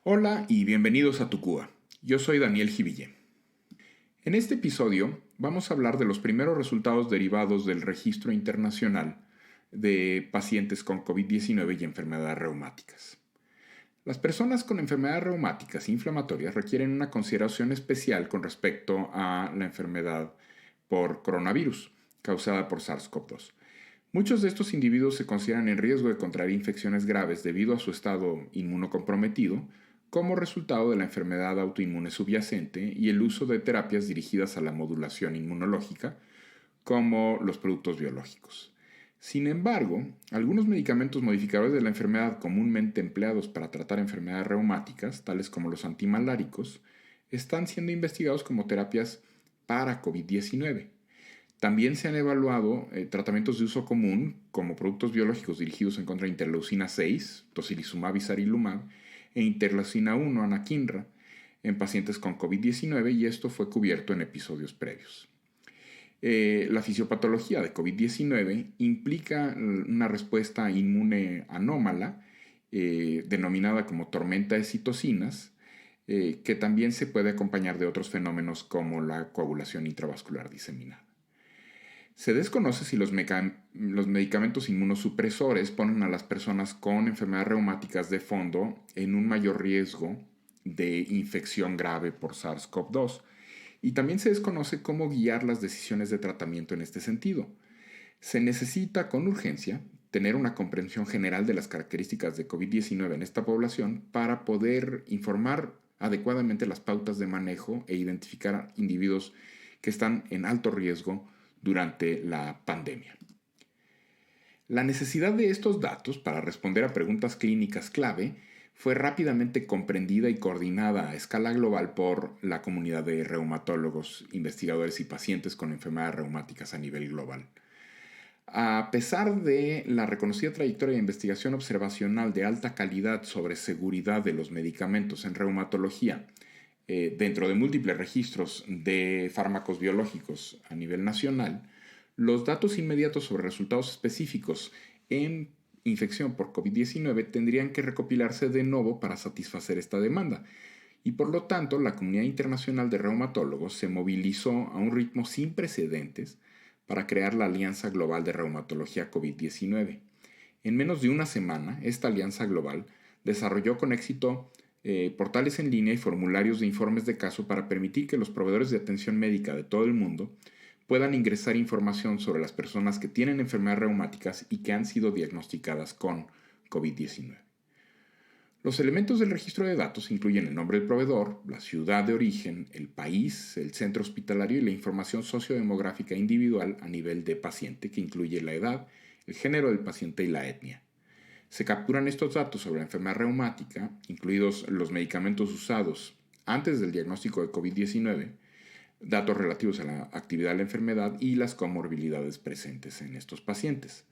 Hola y bienvenidos a Tucúa. Yo soy Daniel Jiville. En este episodio vamos a hablar de los primeros resultados derivados del registro internacional de pacientes con COVID-19 y enfermedades reumáticas. Las personas con enfermedades reumáticas inflamatorias requieren una consideración especial con respecto a la enfermedad por coronavirus causada por SARS-CoV-2. Muchos de estos individuos se consideran en riesgo de contraer infecciones graves debido a su estado inmunocomprometido como resultado de la enfermedad autoinmune subyacente y el uso de terapias dirigidas a la modulación inmunológica, como los productos biológicos. Sin embargo, algunos medicamentos modificadores de la enfermedad comúnmente empleados para tratar enfermedades reumáticas, tales como los antimaláricos, están siendo investigados como terapias para COVID-19. También se han evaluado tratamientos de uso común como productos biológicos dirigidos en contra de interleucina 6, tocilizumab y sarilumab, e interleucina 1, anakinra, en pacientes con COVID-19 y esto fue cubierto en episodios previos. La fisiopatología de COVID-19 implica una respuesta inmune anómala, denominada como tormenta de citocinas, que también se puede acompañar de otros fenómenos como la coagulación intravascular diseminada. Se desconoce si los medicamentos inmunosupresores ponen a las personas con enfermedades reumáticas de fondo en un mayor riesgo de infección grave por SARS-CoV-2 y también se desconoce cómo guiar las decisiones de tratamiento en este sentido. Se necesita con urgencia tener una comprensión general de las características de COVID-19 en esta población para poder informar adecuadamente las pautas de manejo e identificar a individuos que están en alto riesgo durante la pandemia. La necesidad de estos datos para responder a preguntas clínicas clave fue rápidamente comprendida y coordinada a escala global por la comunidad de reumatólogos, investigadores y pacientes con enfermedades reumáticas a nivel global. A pesar de la reconocida trayectoria de investigación observacional de alta calidad sobre seguridad de los medicamentos en reumatología, dentro de múltiples registros de fármacos biológicos a nivel nacional, los datos inmediatos sobre resultados específicos en infección por COVID-19 tendrían que recopilarse de nuevo para satisfacer esta demanda. Y por lo tanto, la comunidad internacional de reumatólogos se movilizó a un ritmo sin precedentes para crear la Alianza Global de Reumatología COVID-19. En menos de una semana, esta alianza global desarrolló con éxito portales en línea y formularios de informes de caso para permitir que los proveedores de atención médica de todo el mundo puedan ingresar información sobre las personas que tienen enfermedades reumáticas y que han sido diagnosticadas con COVID-19. Los elementos del registro de datos incluyen el nombre del proveedor, la ciudad de origen, el país, el centro hospitalario y la información sociodemográfica individual a nivel de paciente, que incluye la edad, el género del paciente y la etnia. Se capturan estos datos sobre la enfermedad reumática, incluidos los medicamentos usados antes del diagnóstico de COVID-19, datos relativos a la actividad de la enfermedad y las comorbilidades presentes en estos pacientes.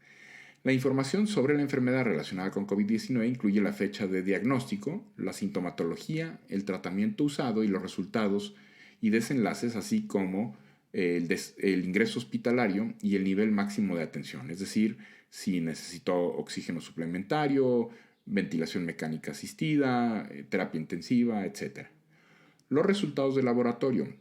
La información sobre la enfermedad relacionada con COVID-19 incluye la fecha de diagnóstico, la sintomatología, el tratamiento usado y los resultados y desenlaces, así como el ingreso hospitalario y el nivel máximo de atención, es decir, si necesitó oxígeno suplementario, ventilación mecánica asistida, terapia intensiva, etc. Los resultados de laboratorio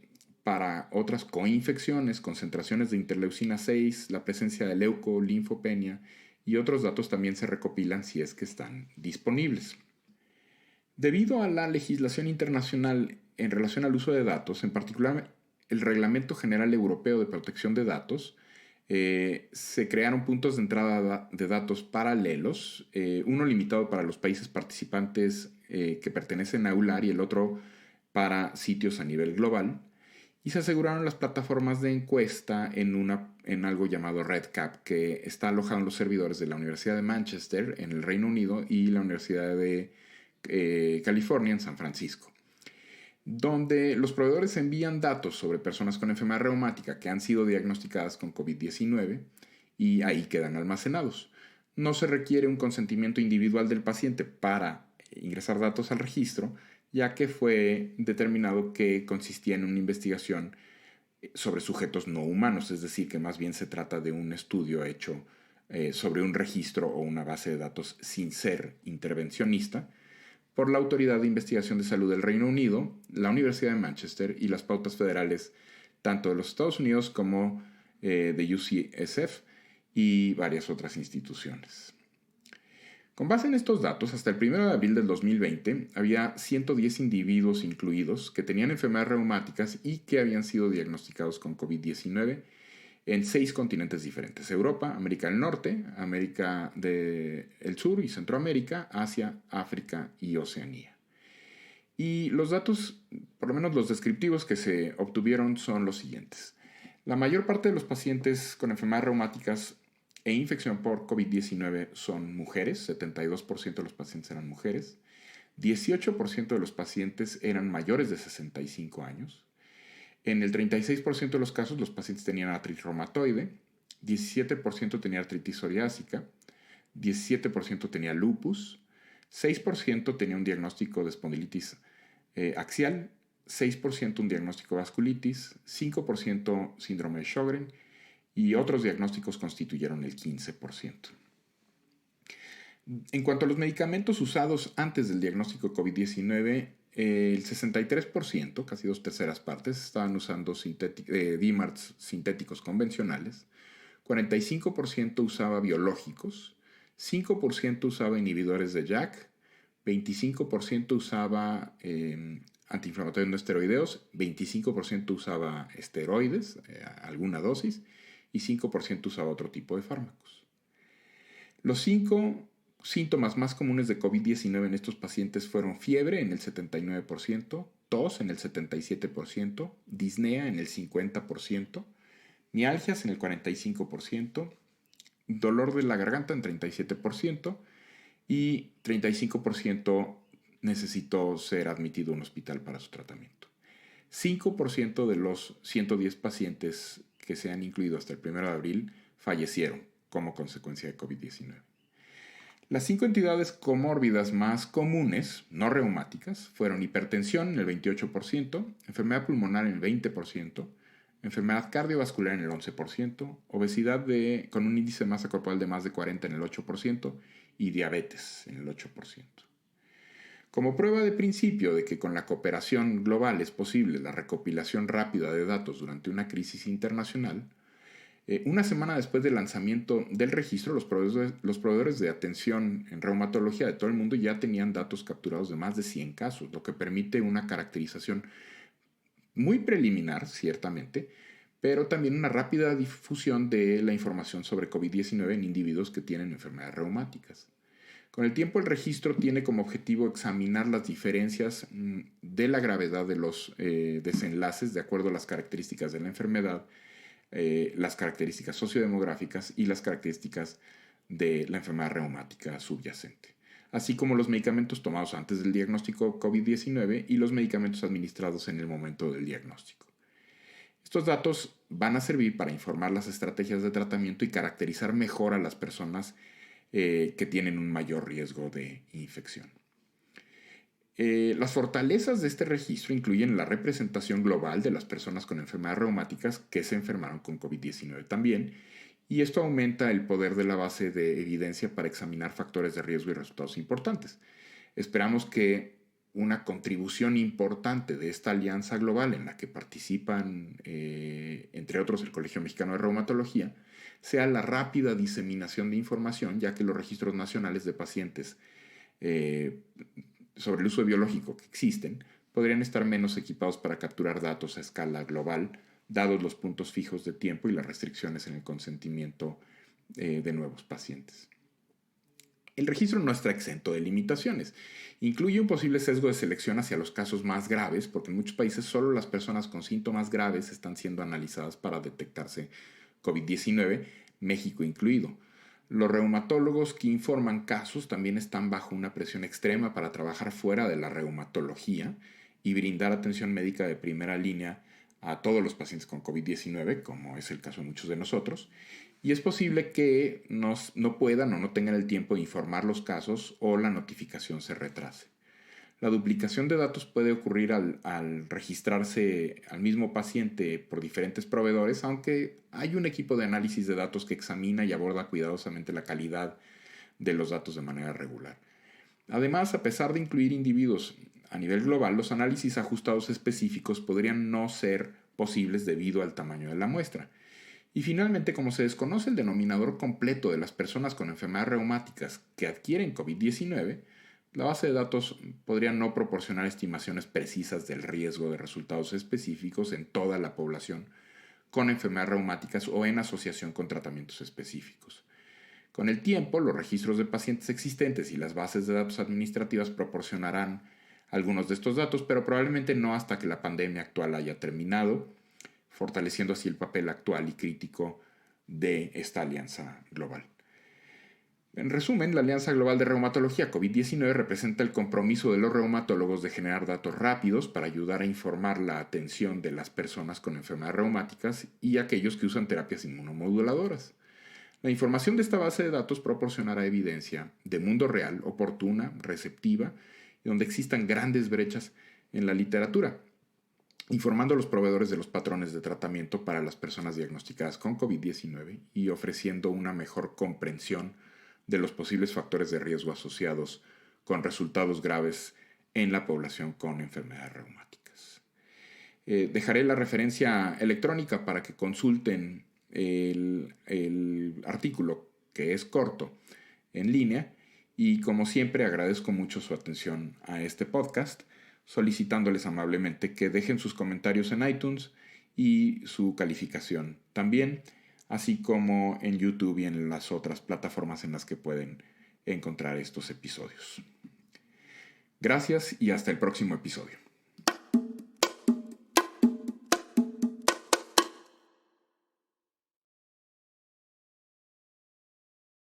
para otras coinfecciones, concentraciones de interleucina 6, la presencia de linfopenia y otros datos también se recopilan si es que están disponibles. Debido a la legislación internacional en relación al uso de datos, en particular el Reglamento General Europeo de Protección de Datos, se crearon puntos de entrada de datos paralelos, uno limitado para los países participantes que pertenecen a EULAR y el otro para sitios a nivel global, y se aseguraron las plataformas de encuesta en algo llamado REDCap, que está alojado en los servidores de la Universidad de Manchester en el Reino Unido y la Universidad de California en San Francisco, donde los proveedores envían datos sobre personas con enfermedad reumática que han sido diagnosticadas con COVID-19 y ahí quedan almacenados. No se requiere un consentimiento individual del paciente para ingresar datos al registro, ya que fue determinado que consistía en una investigación sobre sujetos no humanos, es decir, que más bien se trata de un estudio hecho sobre un registro o una base de datos sin ser intervencionista, por la Autoridad de Investigación de Salud del Reino Unido, la Universidad de Manchester y las pautas federales tanto de los Estados Unidos como de UCSF y varias otras instituciones. Con base en estos datos, hasta el 1 de abril del 2020 había 110 individuos incluidos que tenían enfermedades reumáticas y que habían sido diagnosticados con COVID-19 en 6 continentes diferentes: Europa, América del Norte, América del Sur y Centroamérica, Asia, África y Oceanía. Y los datos, por lo menos los descriptivos que se obtuvieron, son los siguientes. La mayor parte de los pacientes con enfermedades reumáticas e infección por COVID-19 son mujeres, 72% de los pacientes eran mujeres, 18% de los pacientes eran mayores de 65 años, en el 36% de los casos los pacientes tenían artritis reumatoide, 17% tenía artritis psoriásica, 17% tenía lupus, 6% tenía un diagnóstico de espondilitis axial, 6% un diagnóstico de vasculitis, 5% síndrome de Sjögren y otros diagnósticos constituyeron el 15%. En cuanto a los medicamentos usados antes del diagnóstico de COVID-19, el 63%, casi 2/3 partes, estaban usando DMARDs sintéticos convencionales, 45% usaba biológicos, 5% usaba inhibidores de JAK, 25% usaba antiinflamatorios no esteroideos, 25% usaba esteroides, alguna dosis, y 5% usaba otro tipo de fármacos. Los 5 síntomas más comunes de COVID-19 en estos pacientes fueron fiebre en el 79%, tos en el 77%, disnea en el 50%, mialgias en el 45%, dolor de la garganta en 37% y 35% necesitó ser admitido a un hospital para su tratamiento. 5% de los 110 pacientes que se han incluido hasta el 1 de abril fallecieron como consecuencia de COVID-19. Las 5 entidades comórbidas más comunes, no reumáticas, fueron hipertensión en el 28%, enfermedad pulmonar en el 20%, enfermedad cardiovascular en el 11%, obesidad con un índice de masa corporal de más de 40 en el 8% y diabetes en el 8%. Como prueba de principio de que con la cooperación global es posible la recopilación rápida de datos durante una crisis internacional, una semana después del lanzamiento del registro, los proveedores de atención en reumatología de todo el mundo ya tenían datos capturados de más de 100 casos, lo que permite una caracterización muy preliminar, ciertamente, pero también una rápida difusión de la información sobre COVID-19 en individuos que tienen enfermedades reumáticas. Con el tiempo, el registro tiene como objetivo examinar las diferencias de la gravedad de los desenlaces de acuerdo a las características de la enfermedad, las características sociodemográficas y las características de la enfermedad reumática subyacente, así como los medicamentos tomados antes del diagnóstico COVID-19 y los medicamentos administrados en el momento del diagnóstico. Estos datos van a servir para informar las estrategias de tratamiento y caracterizar mejor a las personas que tienen un mayor riesgo de infección. Las fortalezas de este registro incluyen la representación global de las personas con enfermedades reumáticas que se enfermaron con COVID-19 también, y esto aumenta el poder de la base de evidencia para examinar factores de riesgo y resultados importantes. Esperamos que una contribución importante de esta alianza global en la que participan, entre otros, el Colegio Mexicano de Reumatología, sea la rápida diseminación de información, ya que los registros nacionales de pacientes sobre el uso biológico que existen podrían estar menos equipados para capturar datos a escala global, dados los puntos fijos de tiempo y las restricciones en el consentimiento de nuevos pacientes. El registro no está exento de limitaciones. Incluye un posible sesgo de selección hacia los casos más graves, porque en muchos países solo las personas con síntomas graves están siendo analizadas para detectarse COVID-19, México incluido. Los reumatólogos que informan casos también están bajo una presión extrema para trabajar fuera de la reumatología y brindar atención médica de primera línea a todos los pacientes con COVID-19, como es el caso de muchos de nosotros, y es posible que no puedan o no tengan el tiempo de informar los casos o la notificación se retrase. La duplicación de datos puede ocurrir al registrarse al mismo paciente por diferentes proveedores, aunque hay un equipo de análisis de datos que examina y aborda cuidadosamente la calidad de los datos de manera regular. Además, a pesar de incluir individuos a nivel global, los análisis ajustados específicos podrían no ser posibles debido al tamaño de la muestra. Y finalmente, como se desconoce el denominador completo de las personas con enfermedades reumáticas que adquieren COVID-19, la base de datos podría no proporcionar estimaciones precisas del riesgo de resultados específicos en toda la población con enfermedades reumáticas o en asociación con tratamientos específicos. Con el tiempo, los registros de pacientes existentes y las bases de datos administrativas proporcionarán algunos de estos datos, pero probablemente no hasta que la pandemia actual haya terminado, fortaleciendo así el papel actual y crítico de esta alianza global. En resumen, la Alianza Global de Reumatología COVID-19 representa el compromiso de los reumatólogos de generar datos rápidos para ayudar a informar la atención de las personas con enfermedades reumáticas y aquellos que usan terapias inmunomoduladoras. La información de esta base de datos proporcionará evidencia de mundo real, oportuna, receptiva, y donde existan grandes brechas en la literatura, informando a los proveedores de los patrones de tratamiento para las personas diagnosticadas con COVID-19 y ofreciendo una mejor comprensión de los posibles factores de riesgo asociados con resultados graves en la población con enfermedades reumáticas. Dejaré la referencia electrónica para que consulten el artículo, que es corto, en línea, y como siempre agradezco mucho su atención a este podcast, solicitándoles amablemente que dejen sus comentarios en iTunes y su calificación también, así como en YouTube y en las otras plataformas en las que pueden encontrar estos episodios. Gracias y hasta el próximo episodio.